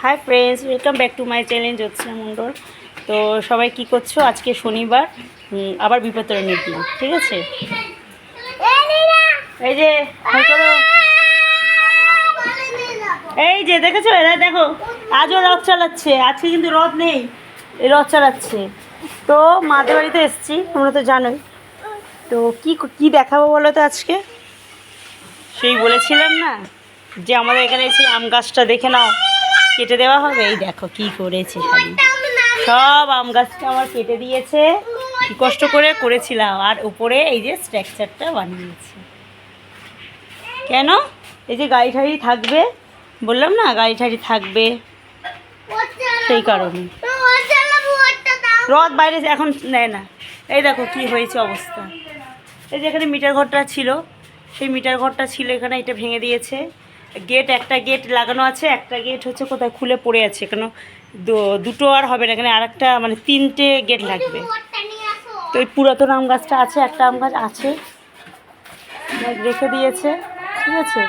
High friends, welcome back to my channel Jyotsna Mondal. তো সবাই কি করছো? আজকে শনিবার, আবার বিপত্তরণের দিন, ঠিক আছে? এই যে করো, এই যে দেখেছো, এরা দেখো আজও রথ চালাচ্ছে। আজকে কিন্তু রথ নেই, এই রথ চালাচ্ছে। তো মাদের বাড়িতে এসছি, তোমরা তো জানোই। তো কি দেখাবো বলো তো আজকে? সেই বলেছিলাম না যে আমাদের এখানে এসে আম গাছটা দেখে নাও, কেটে দেওয়া হবে। এই দেখো কি করেছে, সব আম গাছটা আমার কেটে দিয়েছে। কি কষ্ট করে করেছিলাম, আর উপরে এই যে স্ট্রাকচারটা বানিয়েছি। কেন? এই যে গাড়ি ঠাড়ি থাকবে, বললাম না গাড়ি ঠাড়ি থাকবে, সেই কারণে। রথ বাইরে এখন নেয় না। এই দেখো কি হয়েছে অবস্থা। এই যে এখানে মিটার ঘরটা ছিল, সেই মিটার ঘরটা ছিল এখানে, এটা ভেঙে দিয়েছে। গেট, একটা গেট লাগানো আছে, একটা গেট হচ্ছে কোথায় খুলে পড়ে আছে। কেন দুটো আর হবে না, এখানে আর একটা মানে 3টে গেট লাগবে। তো এই পুরাতন আম গাছটা আছে, একটা আম গাছ আছে রেখে দিয়েছে, ঠিক আছে।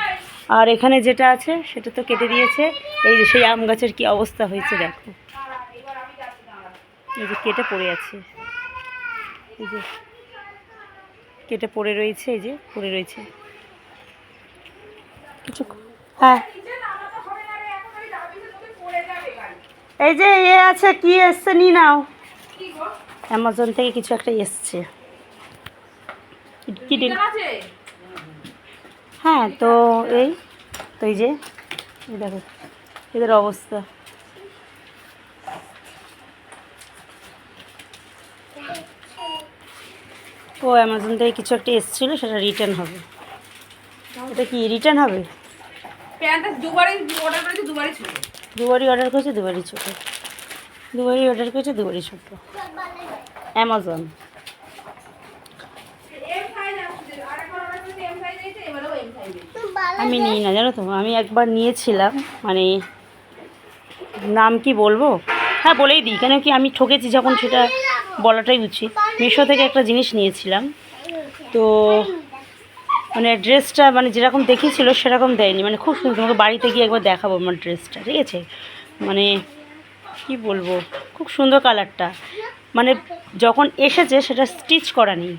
আর এখানে যেটা আছে সেটা তো কেটে দিয়েছে। এই যে সেই আম গাছের কি অবস্থা হয়েছে দেখো, এই যে কেটে পড়ে আছে, এই যে কেটে পড়ে রয়েছে, এই যে পড়ে রয়েছে কিছু। হ্যাঁ, এই যে আছে, কি এসছে নি নাও, অ্যামাজন থেকে কিছু একটা এসছে। কি ডিল? হ্যাঁ, তো এই যে দেখো এদের অবস্থা। ও অ্যামাজন থেকে কিছু একটা এসেছিলো, সেটা রিটার্ন হবে। এটা কি রিটার্ন হবে? দুবারই অর্ডার করেছে, দুবারই ছোটো। দুবারই অর্ডার করেছে, দুবারই ছোটো। অ্যামাজন। আমি নিই না, জানো তো। আমি একবার নিয়েছিলাম, মানে নাম কি বলবো? হ্যাঁ বলেই দিই, কেন কি আমি ঠকেছি যখন, সেটা বলাটাই উচিত। মিশো থেকে একটা জিনিস নিয়েছিলাম, তো মানে ড্রেসটা মানে যেরকম দেখিয়েছিল সেরকম দেয়নি। মানে খুব সুন্দর, তোমাকে বাড়িতে গিয়ে একবার দেখাবো আমার ড্রেসটা, ঠিক আছে? মানে কি বলবো, খুব সুন্দর কালারটা। মানে যখন এসেছে সেটা স্টিচ করা নেই,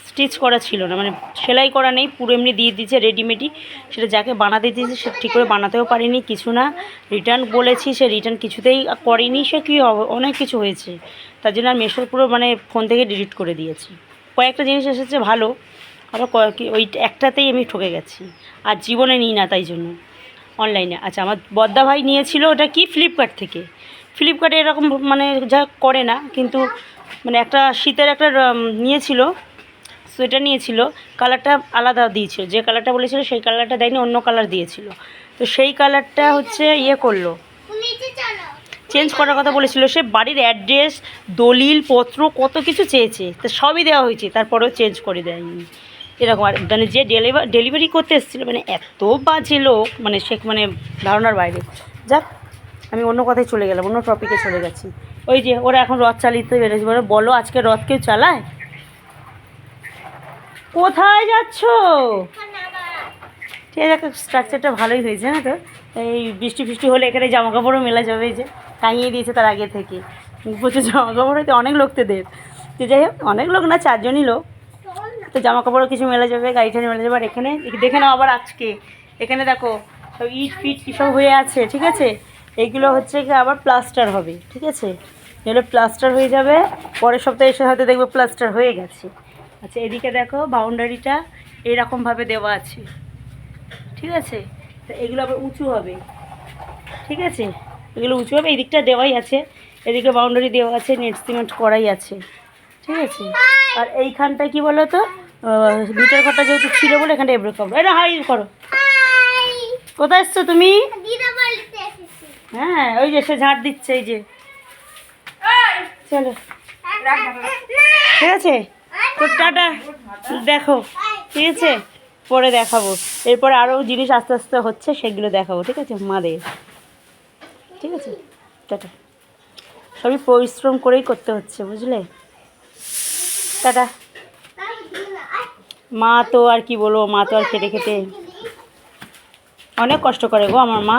স্টিচ করা ছিল না, মানে সেলাই করা নেই, পুরো এমনি দিয়ে দিয়েছে রেডিমেডই। সেটা যাকে বানাতে দিয়েছে সে ঠিক করে বানাতেও পারেনি, কিছু না। রিটার্ন বলেছি, সে রিটার্ন কিছুতেই করেনি। সে কি অনেক কিছু হয়েছে, তার জন্য আর মেশোর পুরো মানে ফোন থেকে ডিলিট করে দিয়েছি। কয়েকটা জিনিস এসেছে ভালো, আবার ওই একটাতেই আমি ঠকে গেছি, আর জীবনে নিই না তাই জন্য অনলাইনে। আচ্ছা, আমার বদ্দা ভাই নিয়েছিল, ওটা কি ফ্লিপকার্ট থেকে। ফ্লিপকার্টে এরকম মানে যা করে না, কিন্তু মানে একটা শীতের একটা নিয়েছিল, সোয়েটার নিয়েছিল, কালারটা আলাদা দিয়েছিল। যে কালারটা বলেছিল সেই কালারটা দেয়নি, অন্য কালার দিয়েছিল। তো সেই কালারটা হচ্ছে করলো, চেঞ্জ করার কথা বলেছিল। সে বাড়ির অ্যাড্রেস, দলিল পত্র কত কিছু চেয়েছে, তো সবই দেওয়া হয়েছে, তারপরেও চেঞ্জ করে দেয়নি। এরকম। আর মানে যে ডেলিভারি করতে এসেছিলো, মানে এত বাজে লোক, মানে সে মানে ধারণার বাইরে। যাক, আমি অন্য কথায় চলে গেলাম, অন্য টপিকে চলে গেছি। ওই যে ওরা এখন রথ চালিতে বেরোছে, বলো আজকে রথ কেউ চালায়? কোথায় যাচ্ছ? ঠিক আছে, স্ট্রাকচারটা ভালোই হয়েছে না তো। এই বৃষ্টি ফিষ্টি হলে এখানে জামা কাপড়ও মেলা যাবে, এই যে টাঙিয়ে দিয়েছে তার আগে থেকে। প্রচুর জামা কাপড় হয়তো অনেক লোকতে দেব, তো যাই হোক, অনেক লোক না, 4জনই লোক। তো জামা কাপড়ও কিছু মেলা যাবে, গাড়ি ঠাড়ি মেলা যাবে। আর এখানে দেখে নাও আবার আজকে এখানে দেখো সব ইট ফিট কী সব হয়ে আছে, ঠিক আছে? এইগুলো হচ্ছে কি আবার প্লাস্টার হবে, ঠিক আছে? এগুলো প্লাস্টার হয়ে যাবে, পরের সপ্তাহে এসে হয়তো দেখবে প্লাস্টার হয়ে গেছে। আচ্ছা, এদিকে দেখো বাউন্ডারিটা এইরকমভাবে দেওয়া আছে, ঠিক আছে? তো এগুলো আবার উঁচু হবে, ঠিক আছে? এগুলো উঁচু হবে, এই দিকটা দেওয়াই আছে, এদিকে বাউন্ডারি দেওয়া আছে, নেট সিমেন্ট করাই আছে, ঠিক আছে? আর এইখানটায় কি বলো তো, মিটার ঘরটা যেহেতু ছিল বলে এখানটা এবড়ো খাবো। এটা হাই করো। কোথায় এসছো তুমি? হ্যাঁ, ওই যে সে ঝাড় দিচ্ছে, এই যে। চলো, ঠিক আছে, তো টাটা, দেখো, ঠিক আছে? পরে দেখাবো, এরপরে আরও জিনিস আস্তে আস্তে হচ্ছে, সেগুলো দেখাবো, ঠিক আছে মাদের, ঠিক আছে? টাটা। সবই পরিশ্রম করেই করতে হচ্ছে, বুঝলে? টাটা। মা তো আর কি বলবো, মা তো আর খেটে খেটে অনেক কষ্ট করে গো আমার মা।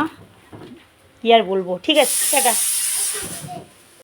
কী আর বলবো, ঠিক আছে টাটা।